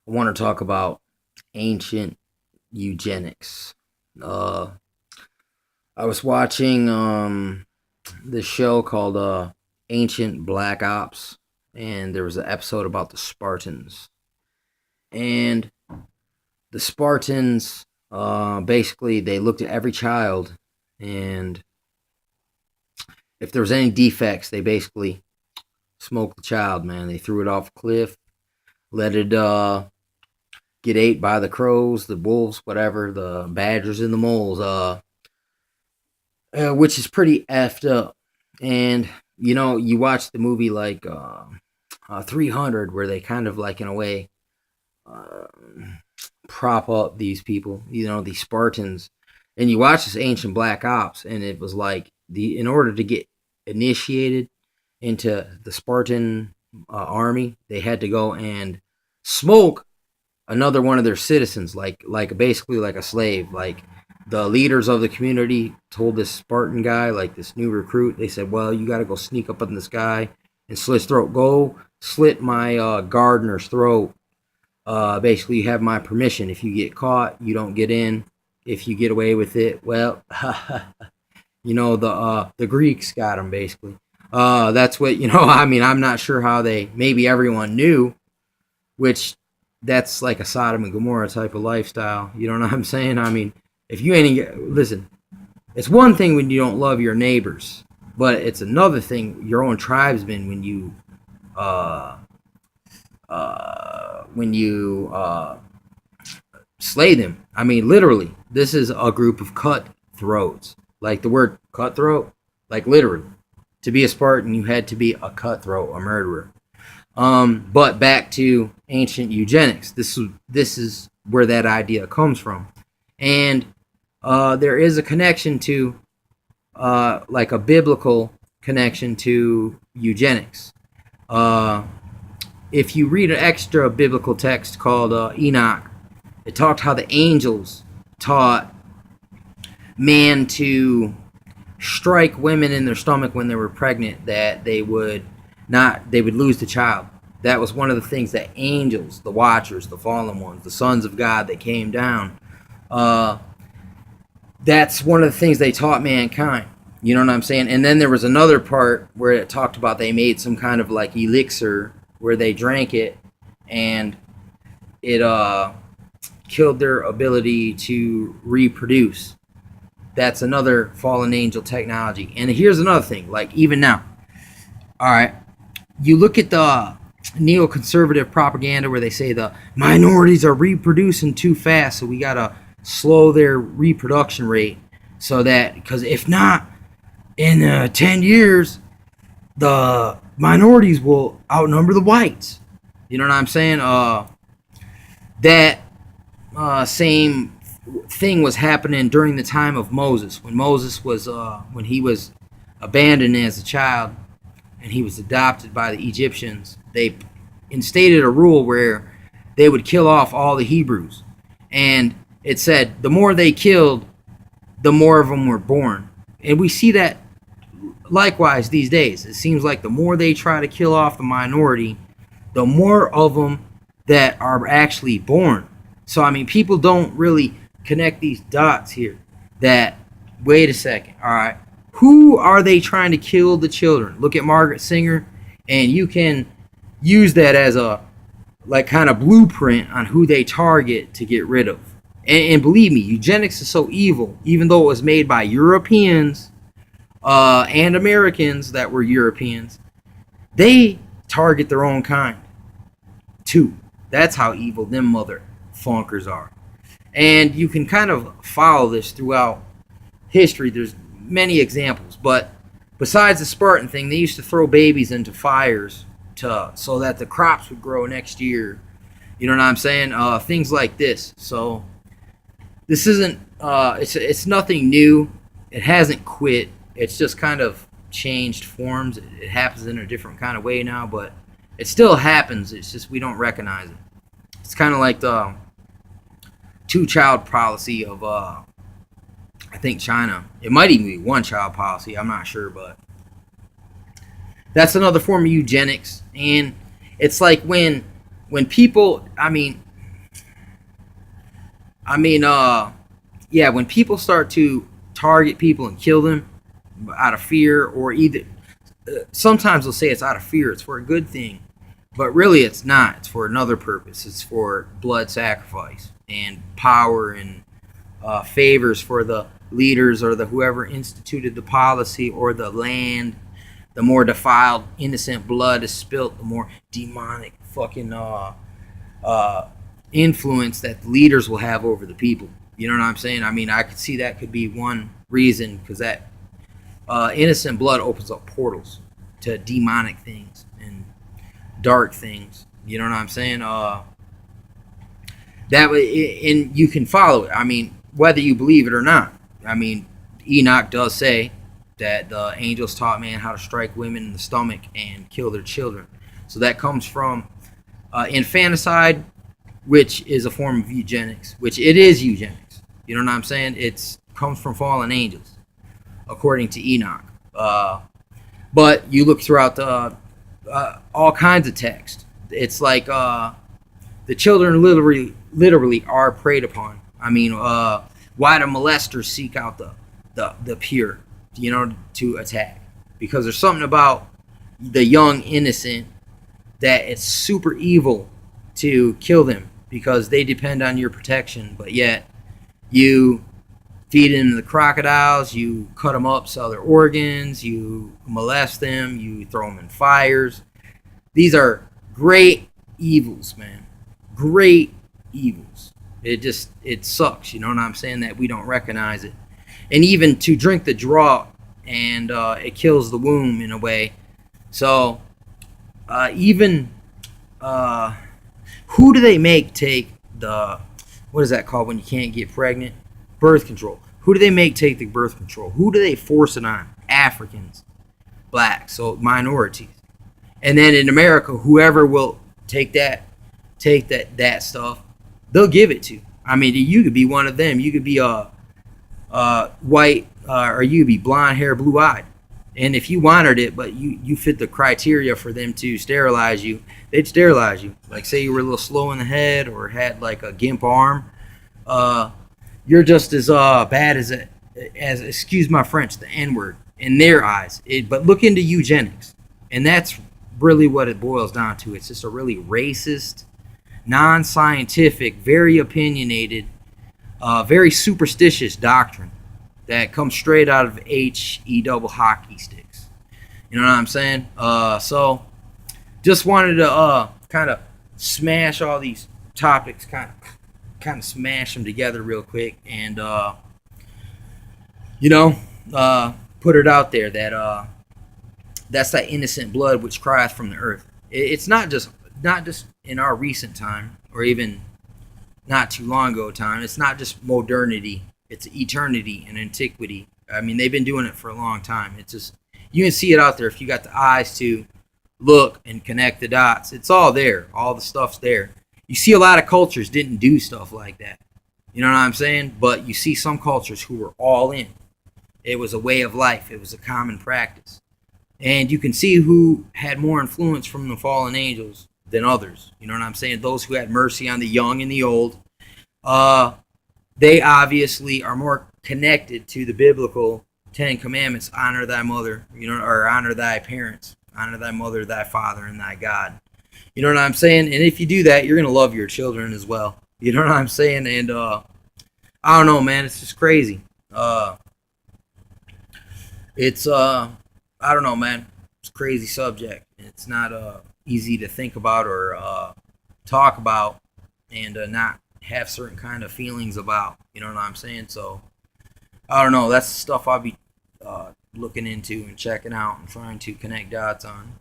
I want to talk about ancient eugenics. Uh, I was watching this show called Ancient Black Ops, and there was an episode about the Spartans. And the Spartans, basically, they looked at every child, and if there was any defects, they basically smoked the child. Man, they threw it off a cliff, let it get ate by the crows, the wolves, whatever, the badgers and the moles, which is pretty effed up. And you watch the movie like 300, where they kind of like in a way uh, prop up these people, these Spartans, and you watch this ancient Black Ops, and it was like in order to get initiated into the Spartan army, they had to go and smoke another one of their citizens, like basically like a slave. Like the leaders of the community told this Spartan guy, like this new recruit, they said, "Well, you got to go sneak up on this guy and slit his throat. Go slit my gardener's throat. Basically, you have my permission. If you get caught, you don't get in. If you get away with it, well, the Greeks got him basically. That's what I mean, I'm not sure how they. Maybe everyone knew, which that's like a Sodom and Gomorrah type of lifestyle. You know what I'm saying? I mean, if you ain't listen, it's one thing when you don't love your neighbors, but it's another thing your own tribesmen uh when you slay them. I mean, literally, this is a group of cutthroats. Like the word cutthroat, like literally, to be a Spartan, you had to be a cutthroat, a murderer. But back to ancient eugenics. This is where that idea comes from, and there is a connection to, like a biblical connection to eugenics. Uh, if you read an extra biblical text called Enoch, it talked how the angels taught man to strike women in their stomach when they were pregnant, that they would lose the child. That was one of the things that angels, the watchers, the fallen ones, the sons of God that came down, uh, that's one of the things they taught mankind. You know what I'm saying? And then there was another part where it talked about they made some kind of like elixir where they drank it, and it killed their ability to reproduce. That's another fallen angel technology. And here's another thing, like even now, all right, you look at the neoconservative propaganda where they say the minorities are reproducing too fast, so we gotta slow their reproduction rate, so that, because if not, in 10 years, the minorities will outnumber the whites. You know what I'm saying? That same thing was happening during the time of Moses, when Moses was when he was abandoned as a child and he was adopted by the Egyptians. They instated a rule where they would kill off all the Hebrews, and it said the more they killed, the more of them were born. And we see that likewise these days. It seems like the more they try to kill off the minority, the more of them that are actually born. So I mean, people don't really connect these dots here. That, wait a second, all right, who are they trying to kill the children? Look at Margaret Singer, and you can use that as a like kind of blueprint on who they target to get rid of. And believe me, eugenics is so evil, even though it was made by Europeans and Americans that were Europeans. They target their own kind too. That's how evil them mother funkers are. And you can kind of follow this throughout history. There's many examples, but besides the Spartan thing, they used to throw babies into fires so that the crops would grow next year. You know what I'm saying? Things like this. So this isn't. It's nothing new. It hasn't quit. It's just kind of changed forms. It happens in a different kind of way now, but it still happens. It's just we don't recognize it. It's kind of like the two-child policy of I think China. It might even be one-child policy. I'm not sure, but that's another form of eugenics. And it's like when people, I mean, I mean, yeah, when people start to target people and kill them out of fear, or either sometimes they'll say it's out of fear, it's for a good thing, but really it's not. It's for another purpose. It's for blood sacrifice and power and favors for the leaders or the whoever instituted the policy or the land. The more defiled, innocent blood is spilt, the more demonic fucking uh, influence that the leaders will have over the people. You know what I'm saying? I mean, I could see that could be one reason, because that innocent blood opens up portals to demonic things and dark things. You know what I'm saying? That and you can follow it. I mean, whether you believe it or not. I mean, Enoch does say that the angels taught man how to strike women in the stomach and kill their children. So that comes from infanticide, which is a form of eugenics, which it is eugenics. You know what I'm saying? It comes from fallen angels, according to Enoch. But you look throughout the all kinds of text. It's like the children literally are preyed upon. I mean, why do molesters seek out the pure, you know, to attack? Because there's something about the young innocent that it's super evil to kill them, because they depend on your protection, but yet you feed them to the crocodiles, you cut them up, sell their organs, you molest them, you throw them in fires. These are great evils, man. Great evils. It sucks, you know what I'm saying, that we don't recognize it. And even to drink the draught, and it kills the womb in a way. So even who do they make take the, what is that called when you can't get pregnant? Birth control. Who do they make take the birth control? Who do they force it on? Africans, blacks, so minorities. And then in America, whoever will take that stuff, they'll give it to. I mean, you could be one of them. You could be white, or you could be blonde hair, blue eyed. And if you wanted it, but you fit the criteria for them to sterilize you, they'd sterilize you. Like, say you were a little slow in the head or had like a gimp arm, you're just as bad as excuse my French, the N-word in their eyes. But look into eugenics, and that's really what it boils down to. It's just a really racist, non-scientific, very opinionated, very superstitious doctrine that comes straight out of HE double hockey sticks. You know what I'm saying? So just wanted to kind of smash all these topics, kind of smash them together real quick, and put it out there that that's that innocent blood which crieth from the earth. It's not just in our recent time, or even not too long ago time. It's not just modernity. It's eternity and antiquity. I mean, they've been doing it for a long time. It's just, you can see it out there if you got the eyes to look and connect the dots. It's all there. All the stuff's there. You see a lot of cultures didn't do stuff like that. You know what I'm saying? But you see some cultures who were all in. It was a way of life. It was a common practice. And you can see who had more influence from the fallen angels than others. You know what I'm saying? Those who had mercy on the young and the old. They obviously are more connected to the biblical Ten Commandments. Honor thy mother, or honor thy parents. Honor thy mother, thy father, and thy God. You know what I'm saying? And if you do that, you're going to love your children as well. You know what I'm saying? And I don't know, man. It's just crazy. It's, I don't know, man. It's a crazy subject. It's not easy to think about or talk about, and not have certain kind of feelings about. You know what I'm saying? So, I don't know. That's the stuff I'll be looking into and checking out and trying to connect dots on.